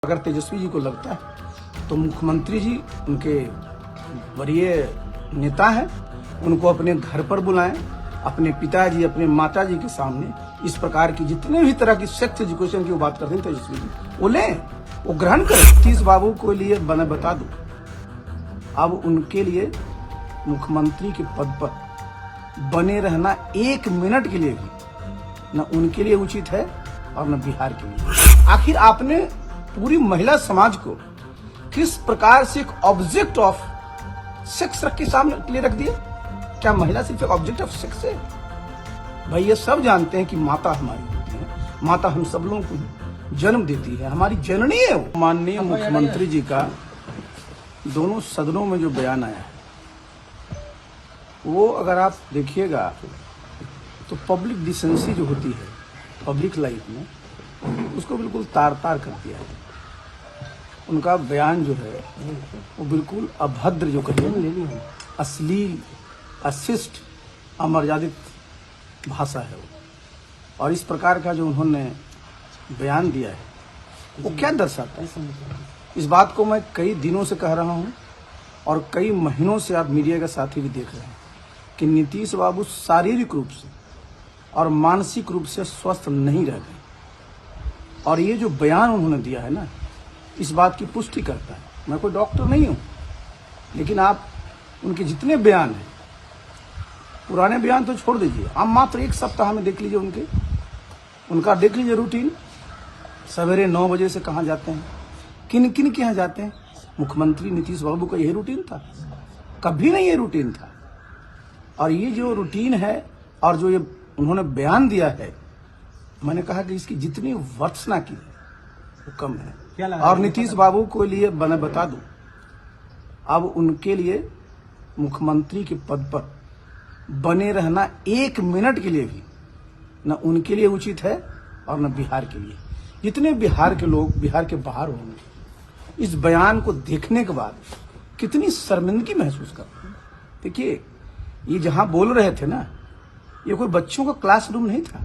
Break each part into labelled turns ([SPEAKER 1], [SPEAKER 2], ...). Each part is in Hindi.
[SPEAKER 1] अगर तेजस्वी जी को लगता है तो मुख्यमंत्री जी उनके वरीय नेता हैं, उनको अपने घर पर बुलाएं, अपने पिताजी अपने माताजी के सामने इस प्रकार की जितने भी तरह की सेक्स एजुकेशन की वो बात करते हैं तेजस्वी जी, वो लें, वो ग्रहण करें। सतीश बाबू को लिए मैं बता दूं, अब उनके लिए मुख्यमंत्री के पद पर बने रहना एक मिनट के लिए भी न उनके लिए उचित है और न बिहार के लिए। आखिर आपने पूरी महिला समाज को किस प्रकार से एक ऑब्जेक्ट ऑफ सेक्स रख के सामने लिए रख दिया? क्या महिला सिर्फ एक ऑब्जेक्ट ऑफ सेक्स है? भाई ये सब जानते हैं कि माता हमारी होती है, माता हम सब लोगों को जन्म देती है, हमारी जननी है वो। माननीय मुख्यमंत्री जी का दोनों सदनों में जो बयान आया है वो अगर आप देखिएगा तो पब्लिक डिसेंसी जो होती है पब्लिक लाइफ में, उसको बिल्कुल तार तार कर दिया है। उनका बयान जो है वो बिल्कुल अभद्र, जो कहिए अश्लील, अशिष्ट, अमर्यादित भाषा है वो। और इस प्रकार का जो उन्होंने बयान दिया है वो क्या दर्शाता है? इस बात को मैं कई दिनों से कह रहा हूँ और कई महीनों से आप मीडिया के साथी भी देख रहे हैं कि नीतीश बाबू शारीरिक रूप से और मानसिक रूप से स्वस्थ नहीं रह गए। और ये जो बयान उन्होंने दिया है ना, इस बात की पुष्टि करता है। मैं कोई डॉक्टर नहीं हूँ, लेकिन आप उनके जितने बयान हैं, पुराने बयान तो छोड़ दीजिए, आप मात्र एक सप्ताह में देख लीजिए उनका देख लीजिए रूटीन। सवेरे 9 बजे से कहाँ जाते हैं, किन किन के यहाँ जाते हैं। मुख्यमंत्री नीतीश बाबू का यही रूटीन था? कभी नहीं ये रूटीन था। और ये जो रूटीन है और जो ये उन्होंने बयान दिया है, मैंने कहा कि इसकी जितनी वर्चना की है वो कम है। और नीतीश बाबू को लिए मैं बता दूं, अब उनके लिए मुख्यमंत्री के पद पर बने रहना एक मिनट के लिए भी न उनके लिए उचित है और न बिहार के लिए। जितने बिहार के लोग बिहार के बाहर होंगे, इस बयान को देखने के बाद कितनी शर्मिंदगी महसूस करते हैं। देखिए, ये जहां बोल रहे थे ना, ये कोई बच्चों का क्लासरूम नहीं था,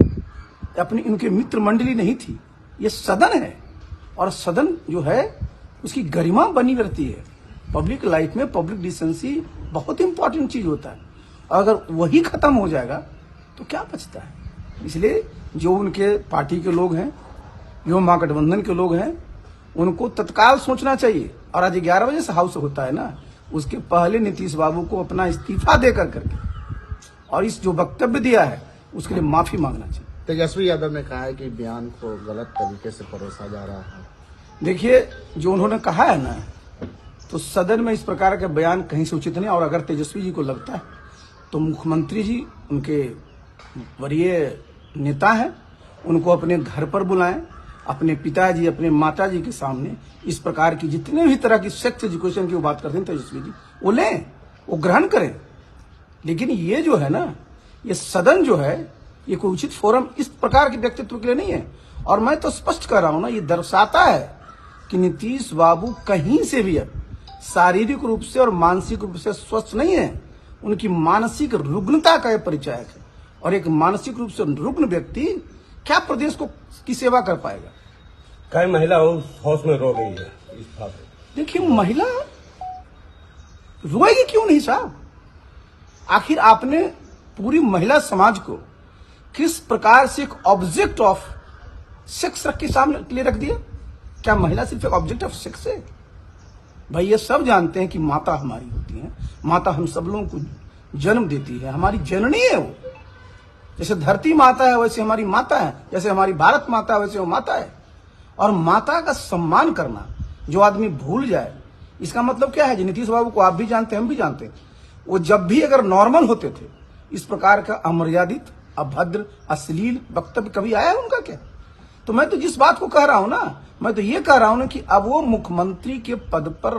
[SPEAKER 1] अपनी इनके मित्र मंडली नहीं थी, ये सदन है। और सदन जो है उसकी गरिमा बनी रहती है। पब्लिक लाइफ में पब्लिक डिसेंसी बहुत इंपॉर्टेंट चीज होता है। अगर वही खत्म हो जाएगा तो क्या बचता है? इसलिए जो उनके पार्टी के लोग हैं, जो महागठबंधन के लोग हैं, उनको तत्काल सोचना चाहिए। और आज 11 बजे से हाउस होता है ना, उसके पहले नीतीश बाबू को अपना इस्तीफा देकर करके और इस जो वक्तव्य दिया है उसके लिए माफी मांगना चाहिए।
[SPEAKER 2] तेजस्वी यादव ने कहा है कि बयान को गलत तरीके से परोसा जा रहा है।
[SPEAKER 1] देखिए, जो उन्होंने कहा है ना, तो सदन में इस प्रकार का बयान कहीं से उचित नहीं। और अगर तेजस्वी जी को लगता है तो मुख्यमंत्री जी उनके वरीय नेता हैं, उनको अपने घर पर बुलाएं, अपने पिताजी अपने माताजी के सामने इस प्रकार की जितने भी तरह की सेक्स एजुकेशन की वो बात करते हैं तेजस्वी जी, वो लें, वो ग्रहण करें। लेकिन ये जो है ना, ये सदन जो है, ये कोई उचित फोरम इस प्रकार के व्यक्तित्व के लिए नहीं है। और मैं तो स्पष्ट कर रहा हूं ना, ये दर्शाता है कि नीतीश बाबू कहीं से भी अब शारीरिक रूप से और मानसिक रूप से स्वस्थ नहीं है। उनकी मानसिक रुग्णता का यह परिचायक है। और एक मानसिक रूप से रुग्ण व्यक्ति क्या प्रदेश को की सेवा कर पाएगा?
[SPEAKER 3] कई महिला हाउस में रो गई है इस बात में।
[SPEAKER 1] देखिए, महिला रोएगी क्यों नहीं साहब? आखिर आपने पूरी महिला समाज को किस प्रकार से एक ऑब्जेक्ट ऑफ सेक्स रख के सामने लिए रख दिया? क्या महिला सिर्फ एक ऑब्जेक्ट ऑफ सेक्स है? भाई ये सब जानते हैं कि माता हमारी होती है, माता हम सब लोगों को जन्म देती है, हमारी जननी है वो। जैसे धरती माता है वैसे हमारी माता है, जैसे हमारी भारत माता है वैसे वो माता है। और माता का सम्मान करना जो आदमी भूल जाए, इसका मतलब क्या है? नीतीश बाबू को आप भी जानते हैं, हम भी जानते हैं, वो जब भी अगर नॉर्मल होते थे, इस प्रकार का अमर्यादित, अभद्र, अश्लील वक्तव्य कभी आया है उनका क्या? तो मैं तो जिस बात को कह रहा हूं ना, मैं तो ये कह रहा हूं ना कि अब वो मुख्यमंत्री के पद पर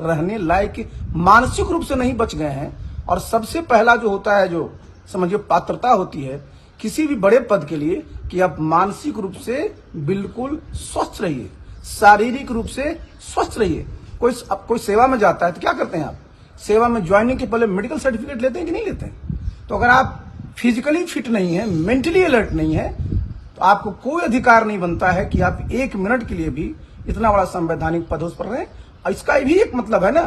[SPEAKER 1] रहने लायक मानसिक रूप से नहीं बच गए हैं। और सबसे पहला जो होता है, जो समझिए पात्रता होती है किसी भी बड़े पद के लिए, कि आप मानसिक रूप से बिल्कुल स्वस्थ रहिए, शारीरिक रूप से स्वस्थ रहिए। कोई सेवा में जाता है तो क्या करते हैं आप? सेवा में ज्वाइनिंग के पहले मेडिकल सर्टिफिकेट लेते हैं कि नहीं लेते हैं? तो अगर आप फिजिकली फिट नहीं है, मेंटली अलर्ट नहीं है, तो आपको कोई अधिकार नहीं बनता है कि आप एक मिनट के लिए भी इतना बड़ा संवैधानिक पद उस पर रहे। और इसका भी एक मतलब है ना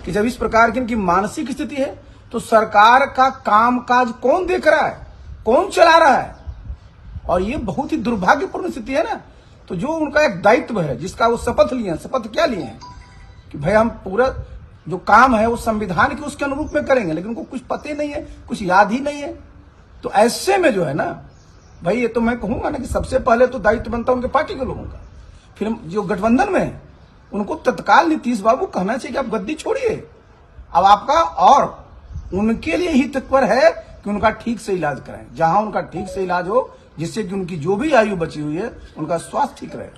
[SPEAKER 1] कि जब इस प्रकार की इनकी मानसिक स्थिति है तो सरकार का कामकाज कौन देख रहा है, कौन चला रहा है। और ये बहुत ही दुर्भाग्यपूर्ण स्थिति है ना। तो जो उनका एक दायित्व है, जिसका वो शपथ लिए हैं, शपथ क्या लिए हैं कि भाई हम पूरा जो काम है वो संविधान के उसके अनुरूप में करेंगे, लेकिन उनको कुछ पता ही नहीं है, कुछ याद ही नहीं है। तो ऐसे में जो है ना भाई, ये तो मैं कहूंगा ना कि सबसे पहले तो दायित्व बनता है उनके पार्टी के लोगों का। फिर जो गठबंधन में है उनको तत्काल नीतीश बाबू कहना चाहिए कि आप गद्दी छोड़िए। अब आपका और उनके लिए ही तत्पर है कि उनका ठीक से इलाज कराएं, जहां उनका ठीक से इलाज हो, जिससे कि उनकी जो भी आयु बची हुई है उनका स्वास्थ्य ठीक रहे।